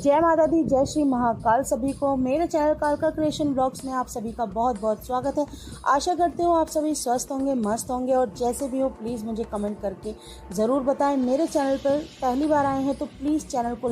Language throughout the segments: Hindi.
जय माता दी, जय श्री महाकाल। सभी को मेरे चैनल कालका क्रिएशन ब्लॉग्स में आप सभी का बहुत बहुत स्वागत है। आशा करती हूँ आप सभी स्वस्थ होंगे, मस्त होंगे और जैसे भी हो प्लीज़ मुझे कमेंट करके ज़रूर बताएं। मेरे चैनल पर पहली बार आए हैं तो प्लीज़ चैनल को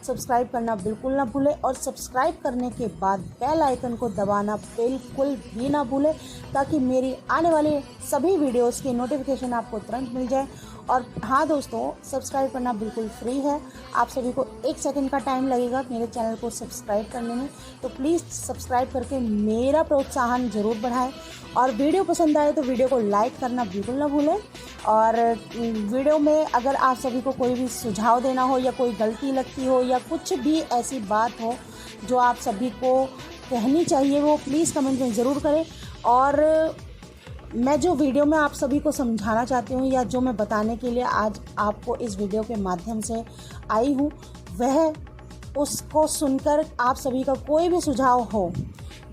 सब्सक्राइब करना बिल्कुल ना भूलें और सब्सक्राइब करने के बाद बेल आइकन को दबाना बिल्कुल भी ना भूलें ताकि मेरी आने वाली सभी वीडियोज़ की नोटिफिकेशन आपको तुरंत मिल जाए। और हाँ दोस्तों, सब्सक्राइब करना बिल्कुल फ्री है। आप सभी को 1 सेकंड का टाइम लगेगा मेरे चैनल को सब्सक्राइब करने में, तो प्लीज़ सब्सक्राइब करके मेरा प्रोत्साहन ज़रूर बढ़ाएं। और वीडियो पसंद आए तो वीडियो को लाइक करना बिल्कुल ना भूलें। और वीडियो में अगर आप सभी को कोई भी सुझाव देना हो या कोई गलती लगती हो या कुछ भी ऐसी बात हो जो आप सभी को कहनी चाहिए, वो प्लीज़ कमेंट में ज़रूर करें। और मैं जो वीडियो में आप सभी को समझाना चाहती हूँ या जो मैं बताने के लिए आज आपको इस वीडियो के माध्यम से आई हूँ, वह उसको सुनकर आप सभी का कोई भी सुझाव हो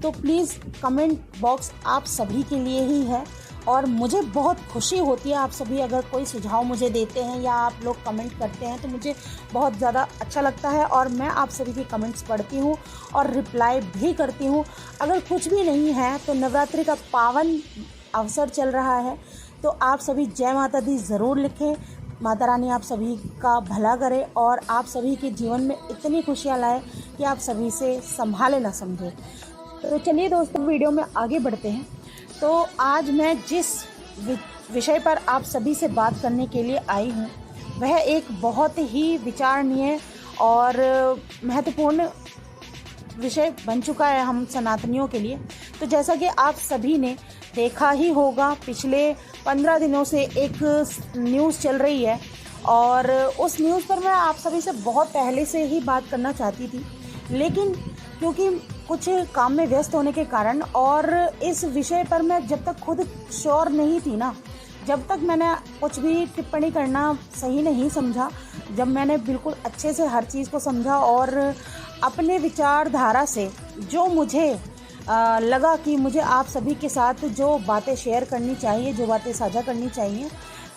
तो प्लीज़ कमेंट बॉक्स आप सभी के लिए ही है। और मुझे बहुत खुशी होती है आप सभी अगर कोई सुझाव मुझे देते हैं या आप लोग कमेंट करते हैं तो मुझे बहुत ज़्यादा अच्छा लगता है। और मैं आप सभी के कमेंट्स पढ़ती हूँ और रिप्लाई भी करती हूँ। अगर कुछ भी नहीं है तो नवरात्रि का पावन अवसर चल रहा है तो आप सभी जय माता दी ज़रूर लिखें। माता रानी आप सभी का भला करे और आप सभी के जीवन में इतनी खुशियाँ लाए कि आप सभी से संभाले ना समझे। तो चलिए दोस्तों, वीडियो में आगे बढ़ते हैं। तो आज मैं जिस विषय पर आप सभी से बात करने के लिए आई हूँ वह एक बहुत ही विचारणीय और महत्वपूर्ण विषय बन चुका है हम सनातनियों के लिए। तो जैसा कि आप सभी ने देखा ही होगा, पिछले 15 दिनों से एक न्यूज़ चल रही है और उस न्यूज़ पर मैं आप सभी से बहुत पहले से ही बात करना चाहती थी, लेकिन क्योंकि कुछ काम में व्यस्त होने के कारण और इस विषय पर मैं जब तक खुद श्योर नहीं थी ना, जब तक मैंने कुछ भी टिप्पणी करना सही नहीं समझा, जब मैंने बिल्कुल अच्छे से हर चीज़ को समझा और अपने विचारधारा से जो मुझे लगा कि मुझे आप सभी के साथ जो बातें शेयर करनी चाहिए, जो बातें साझा करनी चाहिए,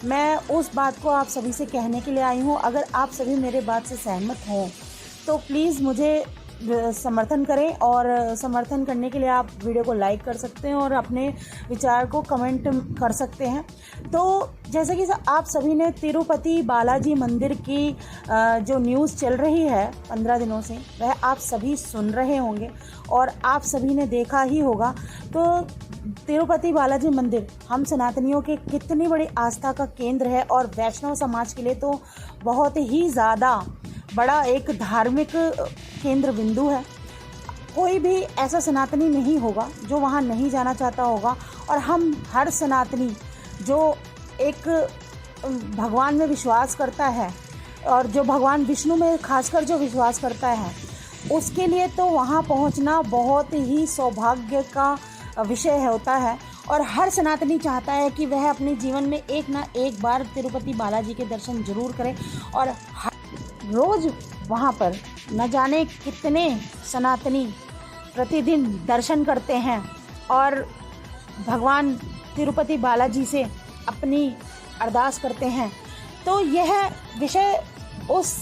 मैं उस बात को आप सभी से कहने के लिए आई हूँ। अगर आप सभी मेरे बात से सहमत हों तो प्लीज़ मुझे समर्थन करें और समर्थन करने के लिए आप वीडियो को लाइक कर सकते हैं और अपने विचार को कमेंट कर सकते हैं। तो जैसे कि आप सभी ने तिरुपति बालाजी मंदिर की जो न्यूज़ चल रही है 15 दिनों से, वह आप सभी सुन रहे होंगे और आप सभी ने देखा ही होगा। तो तिरुपति बालाजी मंदिर हम सनातनियों के कितनी बड़ी आस्था का केंद्र है और वैष्णव समाज के लिए तो बहुत ही ज़्यादा बड़ा एक धार्मिक केंद्र बिंदु है। कोई भी ऐसा सनातनी नहीं होगा जो वहाँ नहीं जाना चाहता होगा। और हम हर सनातनी जो एक भगवान में विश्वास करता है और जो भगवान विष्णु में खासकर जो विश्वास करता है, उसके लिए तो वहाँ पहुँचना बहुत ही सौभाग्य का विषय होता है। और हर सनातनी चाहता है कि वह अपने जीवन में एक ना एक बार तिरुपति बालाजी के दर्शन जरूर करें। और रोज़ वहाँ पर न जाने कितने सनातनी प्रतिदिन दर्शन करते हैं और भगवान तिरुपति बालाजी से अपनी अरदास करते हैं। तो यह विषय उस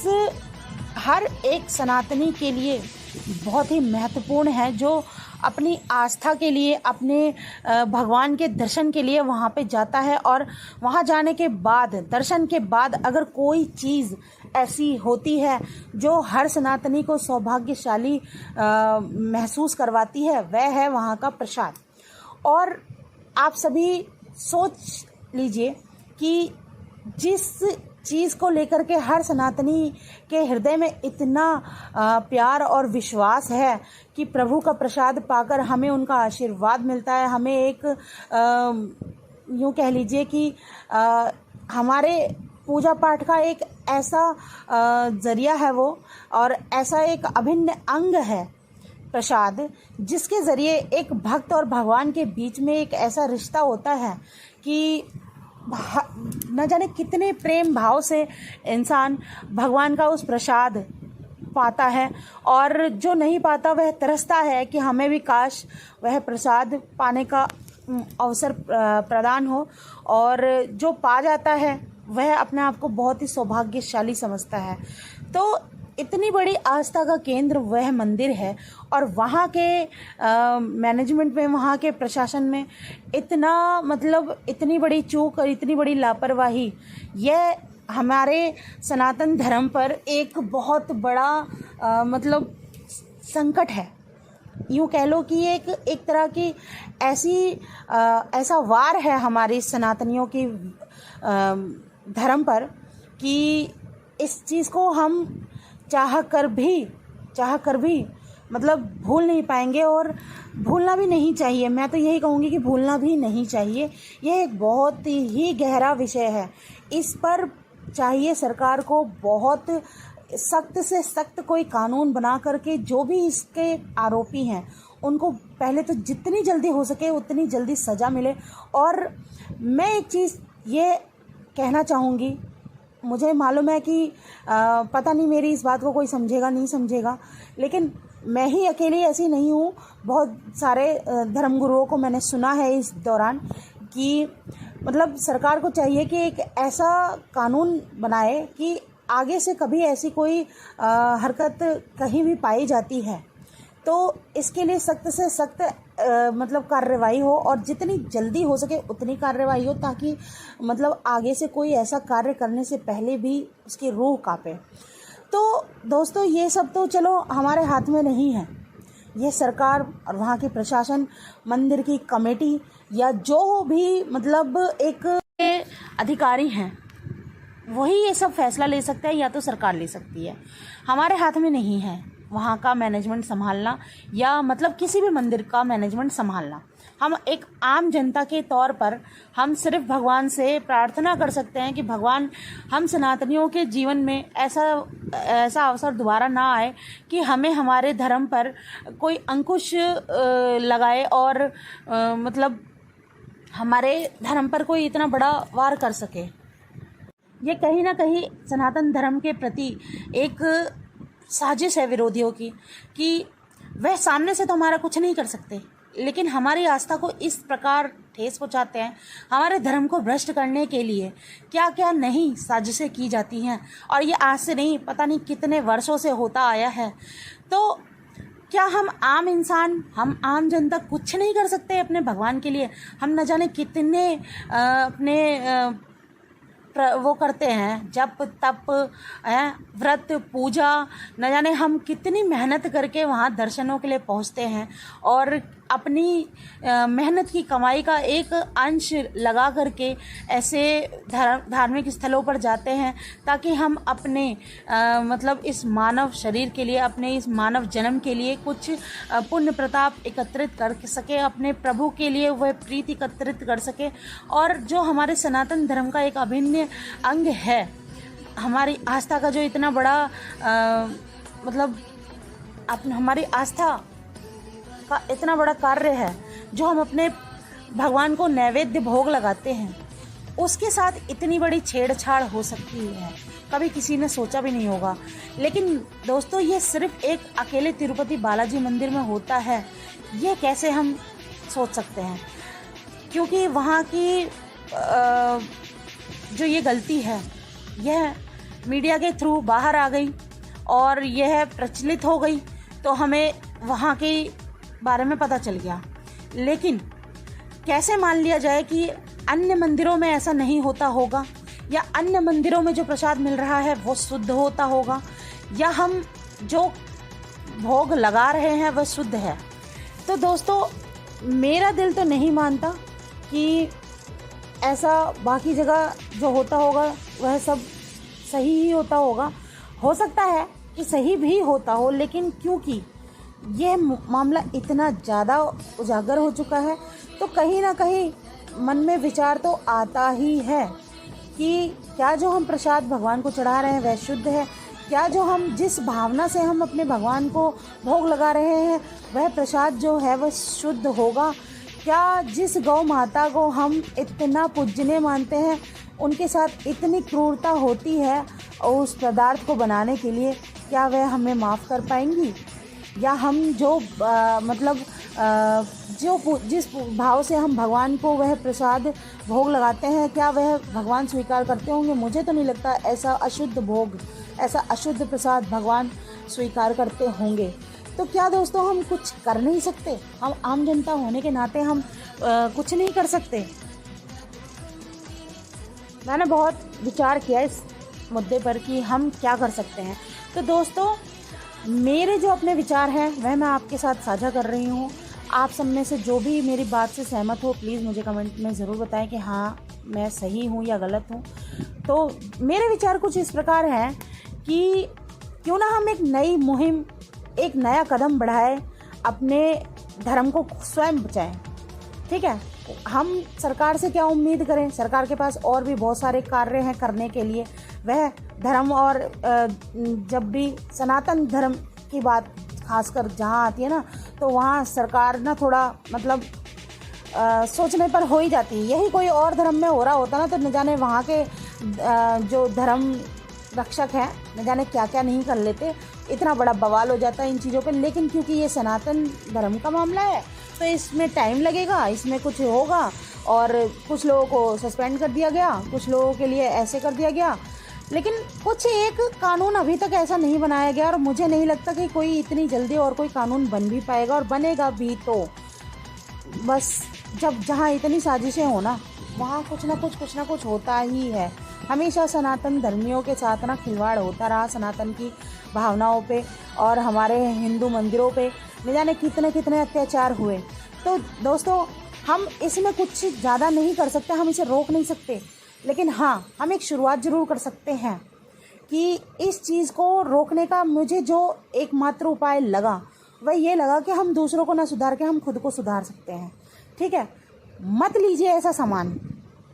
हर एक सनातनी के लिए बहुत ही महत्वपूर्ण है जो अपनी आस्था के लिए, अपने भगवान के दर्शन के लिए वहाँ पे जाता है। और वहाँ जाने के बाद, दर्शन के बाद अगर कोई चीज़ ऐसी होती है जो हर सनातनी को सौभाग्यशाली महसूस करवाती है, वह है वहाँ का प्रसाद। और आप सभी सोच लीजिए कि जिस चीज़ को लेकर के हर सनातनी के हृदय में इतना प्यार और विश्वास है कि प्रभु का प्रसाद पाकर हमें उनका आशीर्वाद मिलता है, हमें एक यूँ कह लीजिए कि हमारे पूजा पाठ का एक ऐसा ज़रिया है वो, और ऐसा एक अभिन्न अंग है प्रसाद, जिसके ज़रिए एक भक्त और भगवान के बीच में एक ऐसा रिश्ता होता है कि न जाने कितने प्रेम भाव से इंसान भगवान का उस प्रसाद पाता है। और जो नहीं पाता वह तरसता है कि हमें भी काश वह प्रसाद पाने का अवसर प्रदान हो। और जो पा जाता है वह अपने आप को बहुत ही सौभाग्यशाली समझता है। तो इतनी बड़ी आस्था का केंद्र वह मंदिर है और वहाँ के मैनेजमेंट में, वहाँ के प्रशासन में इतना मतलब इतनी बड़ी चूक और इतनी बड़ी लापरवाही, यह हमारे सनातन धर्म पर एक बहुत बड़ा मतलब संकट है। यूँ कह लो कि एक तरह की ऐसा वार है हमारी सनातनियों की धर्म पर कि इस चीज़ को हम चाह कर भी मतलब भूल नहीं पाएंगे और भूलना भी नहीं चाहिए। मैं तो यही कहूँगी कि भूलना भी नहीं चाहिए। यह एक बहुत ही गहरा विषय है। इस पर चाहिए सरकार को बहुत सख्त से सख्त कोई कानून बना करके जो भी इसके आरोपी हैं उनको पहले तो जितनी जल्दी हो सके उतनी जल्दी सज़ा मिले। और मैं एक चीज़ ये कहना चाहूँगी, मुझे मालूम है कि पता नहीं मेरी इस बात को कोई समझेगा नहीं समझेगा, लेकिन मैं ही अकेली ऐसी नहीं हूँ। बहुत सारे धर्मगुरुओं को मैंने सुना है इस दौरान कि मतलब सरकार को चाहिए कि एक ऐसा कानून बनाए कि आगे से कभी ऐसी कोई हरकत कहीं भी पाई जाती है तो इसके लिए सख्त से सख्त मतलब कार्रवाई हो और जितनी जल्दी हो सके उतनी कार्रवाई हो, ताकि मतलब आगे से कोई ऐसा कार्य करने से पहले भी उसकी रूह कांपे। तो दोस्तों ये सब तो चलो हमारे हाथ में नहीं है। ये सरकार और वहाँ के प्रशासन, मंदिर की कमेटी या जो भी मतलब एक अधिकारी हैं वही ये सब फैसला ले सकता है या तो सरकार ले सकती है। हमारे हाथ में नहीं है वहाँ का मैनेजमेंट संभालना या मतलब किसी भी मंदिर का मैनेजमेंट संभालना। हम एक आम जनता के तौर पर हम सिर्फ भगवान से प्रार्थना कर सकते हैं कि भगवान हम सनातनियों के जीवन में ऐसा अवसर दोबारा ना आए कि हमें हमारे धर्म पर कोई अंकुश लगाए और मतलब हमारे धर्म पर कोई इतना बड़ा वार कर सके। ये कहीं ना कहीं सनातन धर्म के प्रति एक साजिश है विरोधियों की कि वह सामने से तो हमारा कुछ नहीं कर सकते, लेकिन हमारी आस्था को इस प्रकार ठेस पहुंचाते हैं। हमारे धर्म को भ्रष्ट करने के लिए क्या क्या नहीं साजिशें की जाती हैं और ये आज से नहीं, पता नहीं कितने वर्षों से होता आया है। तो क्या हम आम इंसान, हम आम जनता कुछ नहीं कर सकते अपने भगवान के लिए? हम न जाने कितने अपने वो करते हैं, जप तप व्रत पूजा, न जाने हम कितनी मेहनत करके वहाँ दर्शनों के लिए पहुँचते हैं और अपनी मेहनत की कमाई का एक अंश लगा करके ऐसे धार्मिक स्थलों पर जाते हैं ताकि हम अपने मतलब इस मानव शरीर के लिए, अपने इस मानव जन्म के लिए कुछ पुण्य प्रताप एकत्रित कर सके, अपने प्रभु के लिए वह प्रीति एकत्रित कर सके। और जो हमारे सनातन धर्म का एक अभिन्न अंग है, हमारी आस्था का जो इतना बड़ा मतलब हमारी आस्था का इतना बड़ा कार्य है, जो हम अपने भगवान को नैवेद्य भोग लगाते हैं, उसके साथ इतनी बड़ी छेड़छाड़ हो सकती है, कभी किसी ने सोचा भी नहीं होगा। लेकिन दोस्तों ये सिर्फ एक अकेले तिरुपति बालाजी मंदिर में होता है, ये कैसे हम सोच सकते हैं? क्योंकि वहाँ की जो ये गलती है यह मीडिया के थ्रू बाहर आ गई और यह प्रचलित हो गई तो हमें वहाँ के बारे में पता चल गया। लेकिन कैसे मान लिया जाए कि अन्य मंदिरों में ऐसा नहीं होता होगा, या अन्य मंदिरों में जो प्रसाद मिल रहा है वो शुद्ध होता होगा, या हम जो भोग लगा रहे हैं वह शुद्ध है? तो दोस्तों मेरा दिल तो नहीं मानता कि ऐसा बाकी जगह जो होता होगा वह सब सही ही होता होगा। हो सकता है कि सही भी होता हो, लेकिन क्योंकि यह मामला इतना ज़्यादा उजागर हो चुका है तो कहीं ना कहीं मन में विचार तो आता ही है कि क्या जो हम प्रसाद भगवान को चढ़ा रहे हैं वह शुद्ध है? क्या जो हम जिस भावना से हम अपने भगवान को भोग लगा रहे हैं वह प्रसाद जो है वह शुद्ध होगा? क्या जिस गौ माता को हम इतना पूजनीय मानते हैं उनके साथ इतनी क्रूरता होती है और उस पदार्थ को बनाने के लिए, क्या वह हमें माफ़ कर पाएंगी? या हम जो जिस भाव से हम भगवान को वह प्रसाद भोग लगाते हैं क्या वह भगवान स्वीकार करते होंगे? मुझे तो नहीं लगता ऐसा अशुद्ध भोग ऐसा अशुद्ध प्रसाद भगवान स्वीकार करते होंगे। तो क्या दोस्तों हम कुछ कर नहीं सकते? हम आम जनता होने के नाते हम कुछ नहीं कर सकते? मैंने बहुत विचार किया इस मुद्दे पर कि हम क्या कर सकते हैं। तो दोस्तों, मेरे जो अपने विचार हैं वह मैं आपके साथ साझा कर रही हूँ। आप सब में से जो भी मेरी बात से सहमत हो, प्लीज़ मुझे कमेंट में ज़रूर बताएं कि हाँ मैं सही हूँ या गलत हूँ। तो मेरे विचार कुछ इस प्रकार हैं कि क्यों ना हम एक नई मुहिम, एक नया कदम बढ़ाएं, अपने धर्म को स्वयं बचाएं। ठीक है, हम सरकार से क्या उम्मीद करें? सरकार के पास और भी बहुत सारे कार्य हैं करने के लिए। वह धर्म और जब भी सनातन धर्म की बात खासकर जहाँ आती है ना, तो वहाँ सरकार ना थोड़ा मतलब सोचने पर हो ही जाती है। यही कोई और धर्म में हो रहा होता ना, तो न जाने वहाँ के जो धर्म रक्षक हैं न जाने क्या क्या नहीं कर लेते, इतना बड़ा बवाल हो जाता है इन चीज़ों पे। लेकिन क्योंकि ये सनातन धर्म का मामला है तो इसमें टाइम लगेगा, इसमें कुछ होगा, और कुछ लोगों को सस्पेंड कर दिया गया, कुछ लोगों के लिए ऐसे कर दिया गया। लेकिन कुछ एक कानून अभी तक ऐसा नहीं बनाया गया, और मुझे नहीं लगता कि कोई इतनी जल्दी और कोई कानून बन भी पाएगा, और बनेगा भी तो बस जब जहाँ इतनी साजिशें हो ना, वहाँ कुछ ना कुछ होता ही है। हमेशा सनातन धर्मियों के साथ ना खिलवाड़ होता रहा, सनातन की भावनाओं पे और हमारे हिंदू मंदिरों पे न जाने कितने कितने अत्याचार हुए। तो दोस्तों, हम इसमें कुछ ज़्यादा नहीं कर सकते, हम इसे रोक नहीं सकते, लेकिन हाँ हम एक शुरुआत ज़रूर कर सकते हैं कि इस चीज़ को रोकने का मुझे जो एकमात्र उपाय लगा वह ये लगा कि हम दूसरों को ना सुधार के हम खुद को सुधार सकते हैं। ठीक है, मत लीजिए ऐसा सामान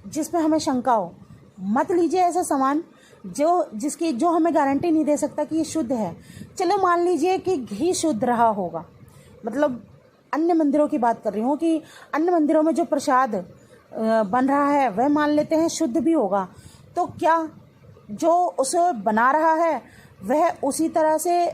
जिसमें हमें शंका हो, मत लीजिए ऐसा सामान जो हमें गारंटी नहीं दे सकता कि ये शुद्ध है। चलो मान लीजिए कि घी शुद्ध रहा होगा, मतलब अन्य मंदिरों की बात कर रही हूँ कि अन्य मंदिरों में जो प्रसाद बन रहा है वह मान लेते हैं शुद्ध भी होगा, तो क्या जो उसे बना रहा है वह उसी तरह से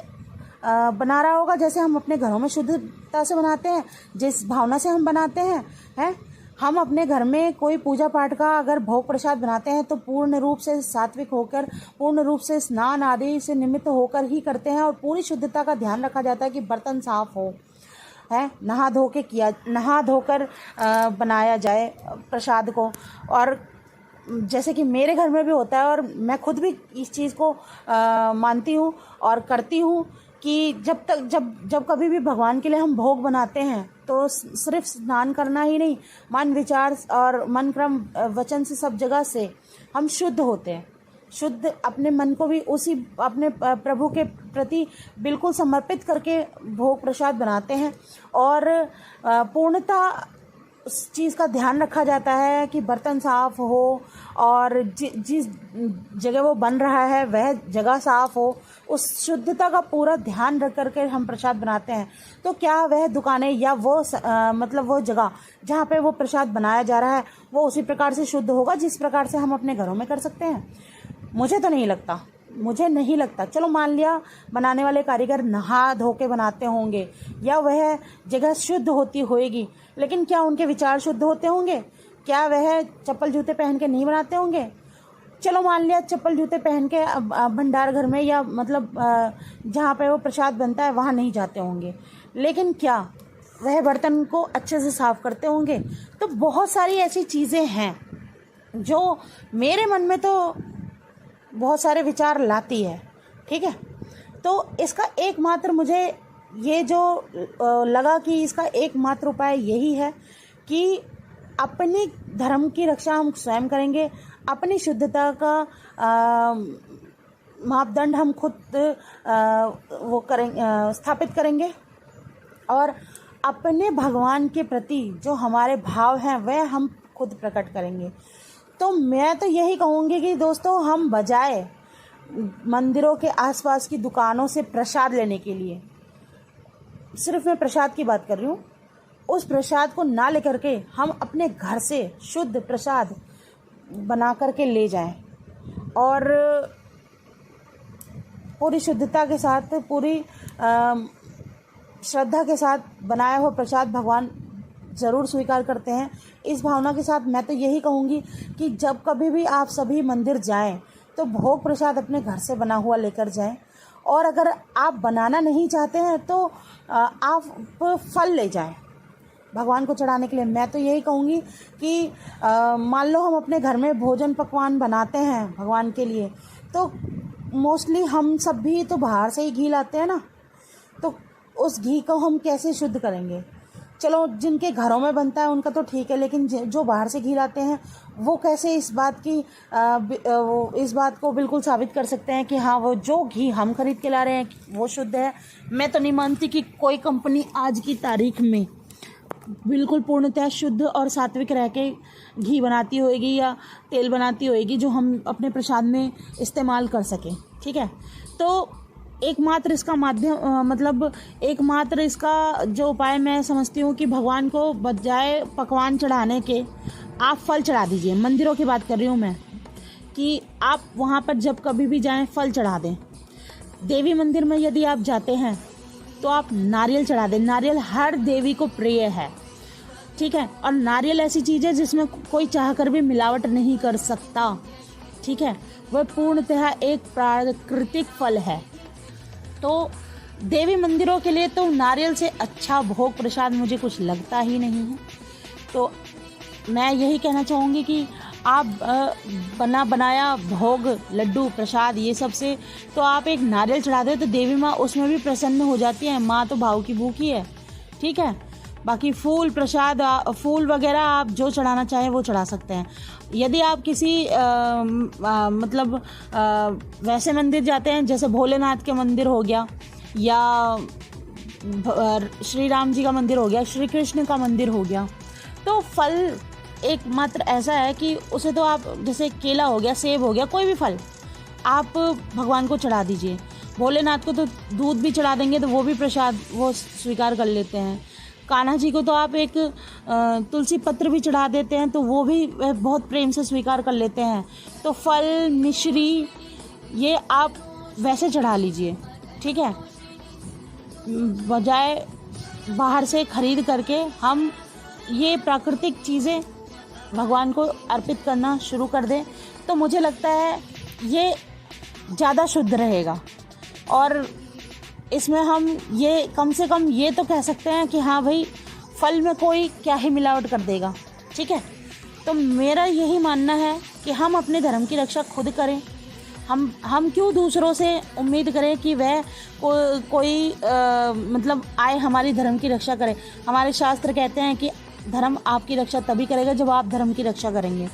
बना रहा होगा जैसे हम अपने घरों में शुद्धता से बनाते हैं, जिस भावना से हम बनाते हैं? हम अपने घर में कोई पूजा पाठ का अगर भोग प्रसाद बनाते हैं तो पूर्ण रूप से सात्विक होकर, पूर्ण रूप से स्नान आदि से निमित्त होकर ही करते हैं, और पूरी शुद्धता का ध्यान रखा जाता है कि बर्तन साफ हो, है नहा धोकर बनाया जाए प्रसाद को। और जैसे कि मेरे घर में भी होता है, और मैं खुद भी इस चीज़ को मानती हूँ और करती हूँ कि जब कभी भी भगवान के लिए हम भोग बनाते हैं तो सिर्फ स्नान करना ही नहीं, मन विचार और मन क्रम वचन से सब जगह से हम शुद्ध होते हैं। शुद्ध अपने मन को भी उसी अपने प्रभु के प्रति बिल्कुल समर्पित करके भोग प्रसाद बनाते हैं, और पूर्णतः उस चीज़ का ध्यान रखा जाता है कि बर्तन साफ हो, और जिस जगह वो बन रहा है वह जगह साफ हो, उस शुद्धता का पूरा ध्यान रख करके हम प्रसाद बनाते हैं। तो क्या वह दुकानें या वो मतलब वो जगह जहाँ पे वो प्रसाद बनाया जा रहा है वो उसी प्रकार से शुद्ध होगा जिस प्रकार से हम अपने घरों में कर सकते हैं? मुझे नहीं लगता। चलो मान लिया बनाने वाले कारीगर नहा धो के बनाते होंगे या वह जगह शुद्ध होती होएगी, लेकिन क्या उनके विचार शुद्ध होते होंगे? क्या वह चप्पल जूते पहन के नहीं बनाते होंगे? चलो मान लिया चप्पल जूते पहन के भंडार घर में या मतलब जहाँ पे वो प्रसाद बनता है वहाँ नहीं जाते होंगे, लेकिन क्या वह बर्तन को अच्छे से साफ करते होंगे? तो बहुत सारी ऐसी चीज़ें हैं जो मेरे मन में तो बहुत सारे विचार लाती है। ठीक है, तो इसका एकमात्र मुझे ये जो लगा कि इसका एकमात्र उपाय यही है कि अपनी धर्म की रक्षा हम स्वयं करेंगे, अपनी शुद्धता का मापदंड हम खुद स्थापित करेंगे, और अपने भगवान के प्रति जो हमारे भाव हैं वह हम खुद प्रकट करेंगे। तो मैं तो यही कहूँगी कि दोस्तों, हम बजाय मंदिरों के आसपास की दुकानों से प्रसाद लेने के लिए, सिर्फ मैं प्रसाद की बात कर रही हूँ, उस प्रसाद को ना लेकर के हम अपने घर से शुद्ध प्रसाद बना करके ले जाएं, और पूरी शुद्धता के साथ, पूरी श्रद्धा के साथ बनाया हुआ प्रसाद भगवान ज़रूर स्वीकार करते हैं। इस भावना के साथ मैं तो यही कहूँगी कि जब कभी भी आप सभी मंदिर जाएं तो भोग प्रसाद अपने घर से बना हुआ लेकर जाएं। और अगर आप बनाना नहीं चाहते हैं तो आप फल ले जाएं भगवान को चढ़ाने के लिए। मैं तो यही कहूँगी कि मान लो हम अपने घर में भोजन पकवान बनाते हैं भगवान के लिए, तो मोस्टली हम सब भी तो बाहर से ही घी लाते हैं ना, तो उस घी को हम कैसे शुद्ध करेंगे। चलो जिनके घरों में बनता है उनका तो ठीक है, लेकिन जो बाहर से घी लाते हैं वो कैसे इस बात को बिल्कुल साबित कर सकते हैं कि हाँ वो जो घी हम खरीद के ला रहे हैं वो शुद्ध है। मैं तो नहीं मानती कि कोई कंपनी आज की तारीख में बिल्कुल पूर्णतः शुद्ध और सात्विक रह के घी बनाती होएगी या तेल बनाती होएगी जो हम अपने प्रसाद में इस्तेमाल कर सकें। ठीक है, तो एकमात्र इसका जो उपाय मैं समझती हूँ कि भगवान को बजाय पकवान चढ़ाने के आप फल चढ़ा दीजिए। मंदिरों की बात कर रही हूँ मैं, कि आप वहाँ पर जब कभी भी जाएं फल चढ़ा दें। देवी मंदिर में यदि आप जाते हैं तो आप नारियल चढ़ा दें। नारियल हर देवी को प्रिय है, ठीक है, और नारियल ऐसी चीज़ है जिसमें कोई चाहकर भी मिलावट नहीं कर सकता। ठीक है, वह पूर्णतः एक प्राकृतिक फल है। तो देवी मंदिरों के लिए तो नारियल से अच्छा भोग प्रसाद मुझे कुछ लगता ही नहीं है। तो मैं यही कहना चाहूँगी कि आप बनाया भोग, लड्डू, प्रसाद ये सब से तो आप एक नारियल चढ़ा दें तो देवी माँ उसमें भी प्रसन्न हो जाती है। माँ तो भाव की भूखी है। ठीक है, बाकी फूल प्रसाद, फूल वगैरह आप जो चढ़ाना चाहें वो चढ़ा सकते हैं। यदि आप किसी वैसे मंदिर जाते हैं जैसे भोलेनाथ के मंदिर हो गया, या श्री राम जी का मंदिर हो गया, श्री कृष्ण का मंदिर हो गया, तो फल एकमात्र ऐसा है कि उसे तो आप जैसे केला हो गया, सेब हो गया, कोई भी फल आप भगवान को चढ़ा दीजिए। भोलेनाथ को तो दूध भी चढ़ा देंगे तो वो भी प्रसाद वो स्वीकार कर लेते हैं। कान्हा जी को तो आप एक तुलसी पत्र भी चढ़ा देते हैं तो वो भी बहुत प्रेम से स्वीकार कर लेते हैं। तो फल, मिश्री ये आप वैसे चढ़ा लीजिए। ठीक है, बजाय बाहर से खरीद करके हम ये प्राकृतिक चीज़ें भगवान को अर्पित करना शुरू कर दें तो मुझे लगता है ये ज़्यादा शुद्ध रहेगा। और इसमें हम ये कम से कम ये तो कह सकते हैं कि हाँ भाई फल में कोई क्या ही मिलावट कर देगा। ठीक है, तो मेरा यही मानना है कि हम अपने धर्म की रक्षा खुद करें। हम क्यों दूसरों से उम्मीद करें कि वह कोई आए हमारी धर्म की रक्षा करे। हमारे शास्त्र कहते हैं कि धर्म आपकी रक्षा तभी करेगा जब आप धर्म की रक्षा करेंगे।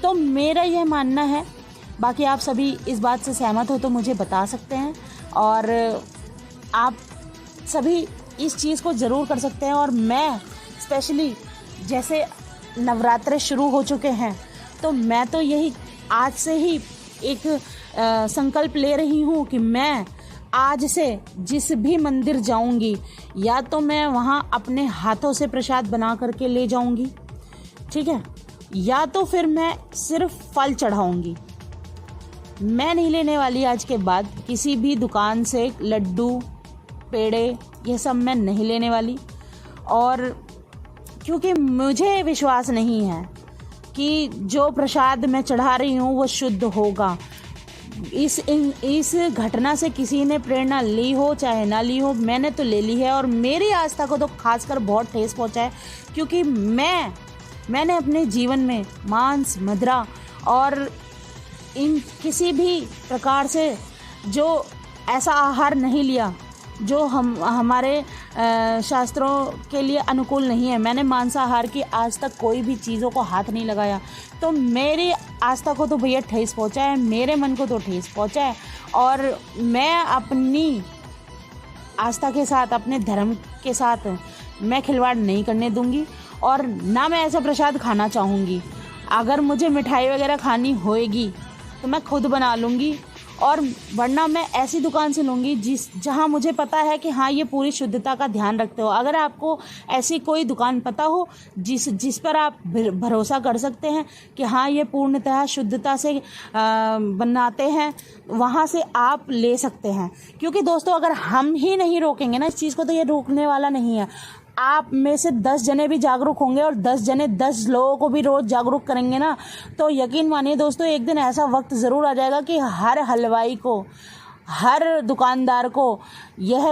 तो मेरा यह मानना है, बाकी आप सभी इस बात से सहमत हो तो मुझे बता सकते हैं, और आप सभी इस चीज़ को ज़रूर कर सकते हैं। और मैं स्पेशली जैसे नवरात्रे शुरू हो चुके हैं तो मैं तो यही आज से ही एक संकल्प ले रही हूँ कि मैं आज से जिस भी मंदिर जाऊंगी या तो मैं वहाँ अपने हाथों से प्रसाद बना करके ले जाऊंगी। ठीक है, या तो फिर मैं सिर्फ फल चढ़ाऊंगी। मैं नहीं लेने वाली आज के बाद किसी भी दुकान से लड्डू, पेड़े, ये सब मैं नहीं लेने वाली। और क्योंकि मुझे विश्वास नहीं है कि जो प्रसाद मैं चढ़ा रही हूँ वो शुद्ध होगा। इस घटना से किसी ने प्रेरणा ली हो चाहे ना ली हो, मैंने तो ले ली है और मेरी आस्था को तो खासकर बहुत ठेस पहुंचा है। क्योंकि मैंने अपने जीवन में मांस, मदिरा और इन किसी भी प्रकार से जो ऐसा आहार नहीं लिया जो हमारे शास्त्रों के लिए अनुकूल नहीं है। मैंने मांसाहार की आज तक कोई भी चीज़ों को हाथ नहीं लगाया। तो मेरी आस्था को तो भैया ठेस पहुंचा है, मेरे मन को तो ठेस पहुंचा है। और मैं अपनी आस्था के साथ, अपने धर्म के साथ मैं खिलवाड़ नहीं करने दूंगी और ना मैं ऐसा प्रसाद खाना चाहूँगी। अगर मुझे मिठाई वगैरह खानी होएगी तो मैं खुद बना लूँगी, और वरना मैं ऐसी दुकान से लूँगी जहाँ मुझे पता है कि हाँ ये पूरी शुद्धता का ध्यान रखते हो। अगर आपको ऐसी कोई दुकान पता हो जिस पर आप भरोसा कर सकते हैं कि हाँ ये पूर्णतः शुद्धता से बनाते हैं, वहाँ से आप ले सकते हैं। क्योंकि दोस्तों अगर हम ही नहीं रोकेंगे ना इस चीज़ को तो ये रोकने वाला नहीं है। आप में से 10 जने भी जागरूक होंगे और 10 जने 10 लोगों को भी रोज़ जागरूक करेंगे ना, तो यकीन मानिए दोस्तों, एक दिन ऐसा वक्त ज़रूर आ जाएगा कि हर हलवाई को, हर दुकानदार को यह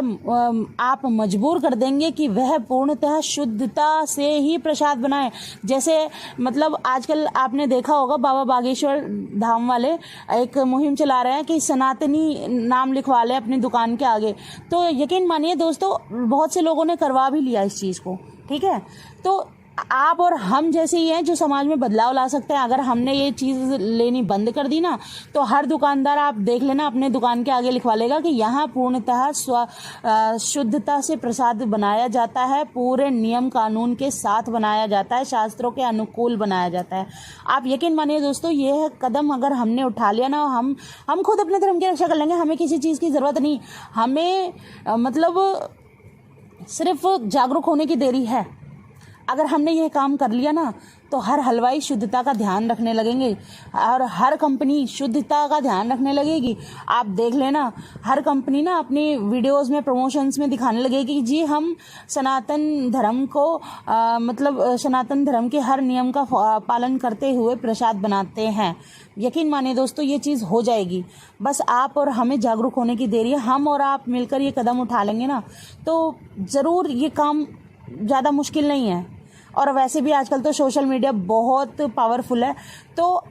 आप मजबूर कर देंगे कि वह पूर्णतः शुद्धता से ही प्रसाद बनाए। जैसे मतलब आजकल आपने देखा होगा, बाबा बागेश्वर धाम वाले एक मुहिम चला रहे हैं कि सनातनी नाम लिखवा लें अपनी दुकान के आगे। तो यकीन मानिए दोस्तों, बहुत से लोगों ने करवा भी लिया इस चीज़ को, ठीक है। तो आप और हम जैसे ही हैं जो समाज में बदलाव ला सकते हैं। अगर हमने ये चीज़ लेनी बंद कर दी ना, तो हर दुकानदार, आप देख लेना, अपने दुकान के आगे लिखवा लेगा कि यहाँ पूर्णतः शुद्धता से प्रसाद बनाया जाता है, पूरे नियम कानून के साथ बनाया जाता है, शास्त्रों के अनुकूल बनाया जाता है। आप यकीन मानिए दोस्तों, ये कदम अगर हमने उठा लिया ना, हम खुद अपने धर्म की रक्षा कर लेंगे। हमें किसी चीज़ की ज़रूरत नहीं, हमें मतलब सिर्फ जागरूक होने की देरी है। अगर हमने यह काम कर लिया ना, तो हर हलवाई शुद्धता का ध्यान रखने लगेंगे और हर कंपनी शुद्धता का ध्यान रखने लगेगी। आप देख लेना, हर कंपनी ना अपनी वीडियोस में, प्रमोशंस में दिखाने लगेगी कि जी हम सनातन धर्म को मतलब सनातन धर्म के हर नियम का पालन करते हुए प्रसाद बनाते हैं। यकीन मानिए दोस्तों, ये चीज़ हो जाएगी। बस आप और हमें जागरूक होने की देरी है। हम और आप मिलकर ये कदम उठा लेंगे ना, तो ज़रूर ये काम ज़्यादा मुश्किल नहीं है। और वैसे भी आजकल तो सोशल मीडिया बहुत पावरफुल है। तो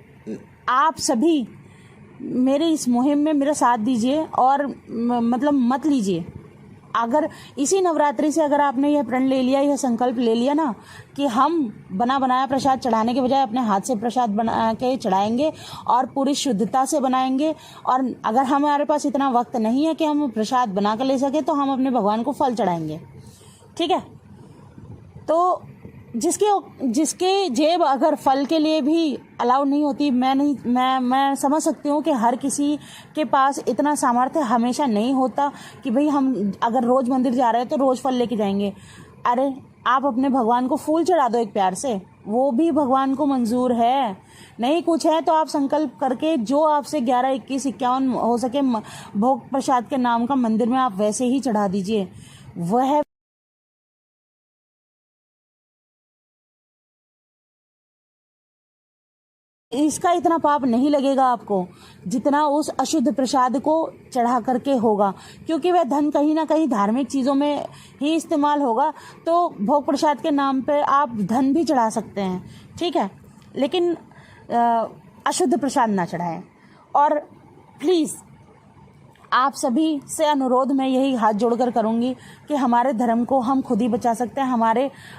आप सभी मेरे इस मुहिम में मेरा साथ दीजिए और मतलब मत लीजिए। अगर इसी नवरात्रि से अगर आपने यह प्रण ले लिया, यह संकल्प ले लिया ना कि हम बना बनाया प्रसाद चढ़ाने के बजाय अपने हाथ से प्रसाद बना के चढ़ाएंगे और पूरी शुद्धता से बनाएंगे, और अगर हमारे पास इतना वक्त नहीं है कि हम प्रसाद बना कर ले सके, तो हम अपने भगवान को फल चढ़ाएंगे, ठीक है। तो जिसके जेब अगर फल के लिए भी अलाउ नहीं होती, मैं समझ सकती हूँ कि हर किसी के पास इतना सामर्थ्य हमेशा नहीं होता कि भाई हम अगर रोज़ मंदिर जा रहे हैं तो रोज़ फल लेके जाएंगे। अरे आप अपने भगवान को फूल चढ़ा दो एक प्यार से, वो भी भगवान को मंजूर है। नहीं कुछ है तो आप संकल्प करके जो आपसे 11, 21, 51 हो सके भोग प्रसाद के नाम का मंदिर में आप वैसे ही चढ़ा दीजिए। वह इसका इतना पाप नहीं लगेगा आपको जितना उस अशुद्ध प्रसाद को चढ़ा करके होगा, क्योंकि वह धन कहीं ना कहीं धार्मिक चीज़ों में ही इस्तेमाल होगा। तो भोग प्रसाद के नाम पे आप धन भी चढ़ा सकते हैं, ठीक है, लेकिन अशुद्ध प्रसाद ना चढ़ाएं। और प्लीज़ आप सभी से अनुरोध मैं यही हाथ जोड़कर करूँगी कि हमारे धर्म को हम खुद ही बचा सकते हैं।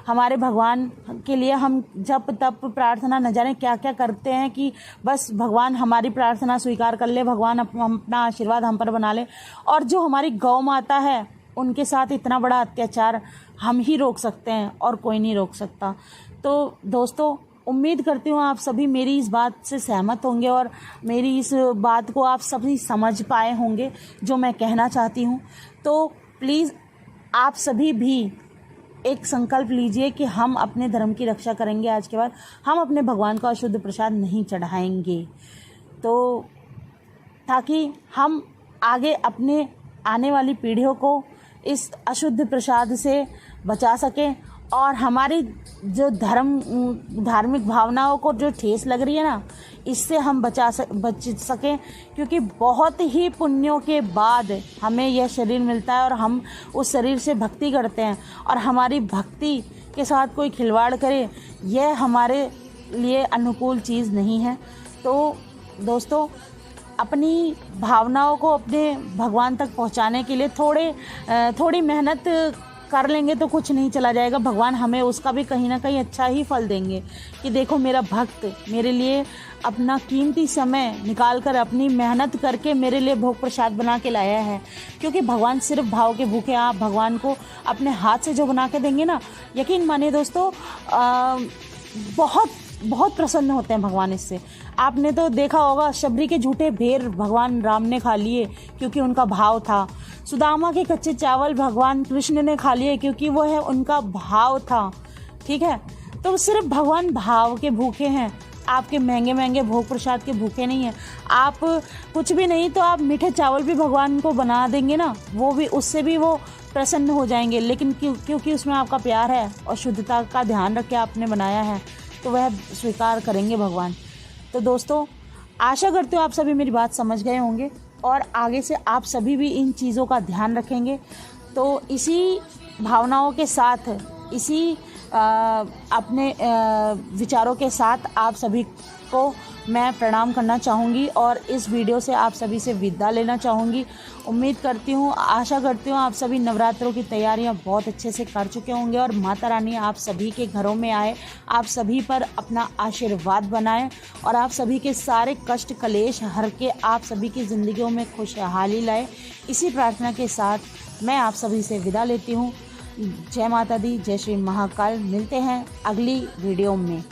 हमारे भगवान के लिए हम जप तप प्रार्थना न जाने क्या क्या करते हैं कि बस भगवान हमारी प्रार्थना स्वीकार कर ले, भगवान अपना आशीर्वाद हम पर बना ले। और जो हमारी गौ माता है, उनके साथ इतना बड़ा अत्याचार हम ही रोक सकते हैं और कोई नहीं रोक सकता। तो दोस्तों, उम्मीद करती हूँ आप सभी मेरी इस बात से सहमत होंगे और मेरी इस बात को आप सभी समझ पाए होंगे जो मैं कहना चाहती हूँ। तो प्लीज़ आप सभी भी एक संकल्प लीजिए कि हम अपने धर्म की रक्षा करेंगे। आज के बाद हम अपने भगवान को अशुद्ध प्रसाद नहीं चढ़ाएंगे, तो ताकि हम आगे अपने आने वाली पीढ़ियों को इस अशुद्ध प्रसाद से बचा सकें और हमारी जो धार्मिक भावनाओं को जो ठेस लग रही है ना, इससे हम बच सकें। क्योंकि बहुत ही पुण्यों के बाद हमें यह शरीर मिलता है और हम उस शरीर से भक्ति करते हैं, और हमारी भक्ति के साथ कोई खिलवाड़ करे, यह हमारे लिए अनुकूल चीज़ नहीं है। तो दोस्तों, अपनी भावनाओं को अपने भगवान तक पहुंचाने के लिए थोड़ी मेहनत कर लेंगे तो कुछ नहीं चला जाएगा। भगवान हमें उसका भी कहीं ना कहीं अच्छा ही फल देंगे कि देखो मेरा भक्त मेरे लिए अपना कीमती समय निकाल कर, अपनी मेहनत करके मेरे लिए भोग प्रसाद बना के लाया है। क्योंकि भगवान सिर्फ भाव के भूखे। आप भगवान को अपने हाथ से जो बना के देंगे ना, यकीन मानिए दोस्तों, बहुत बहुत प्रसन्न होते हैं भगवान इससे। आपने तो देखा होगा, शबरी के झूठे भेर भगवान राम ने खा लिए क्योंकि उनका भाव था। सुदामा के कच्चे चावल भगवान कृष्ण ने खा लिए क्योंकि वो है उनका भाव था, ठीक है। तो सिर्फ भगवान भाव के भूखे हैं। आपके महंगे महंगे भोग प्रसाद के भूखे नहीं हैं। आप कुछ भी नहीं तो आप मीठे चावल भी भगवान को बना देंगे ना, वो भी, उससे भी वो प्रसन्न हो जाएंगे। लेकिन क्योंकि उसमें आपका प्यार है और शुद्धता का ध्यान रख के आपने बनाया है, तो वह स्वीकार करेंगे भगवान। तो दोस्तों, आशा करती हूँ आप सभी मेरी बात समझ गए होंगे और आगे से आप सभी भी इन चीज़ों का ध्यान रखेंगे। तो इसी भावनाओं के साथ, इसी अपने विचारों के साथ आप सभी को मैं प्रणाम करना चाहूँगी और इस वीडियो से आप सभी से विदा लेना चाहूँगी। उम्मीद करती हूँ, आशा करती हूँ आप सभी नवरात्रों की तैयारियाँ बहुत अच्छे से कर चुके होंगे और माता रानी आप सभी के घरों में आए, आप सभी पर अपना आशीर्वाद बनाए और आप सभी के सारे कष्ट कलेश हर के आप सभी की ज़िंदगियों में खुशहाली लाए। इसी प्रार्थना के साथ मैं आप सभी से विदा लेती हूँ। जय माता दी, जय श्री महाकाल। मिलते हैं अगली वीडियो में।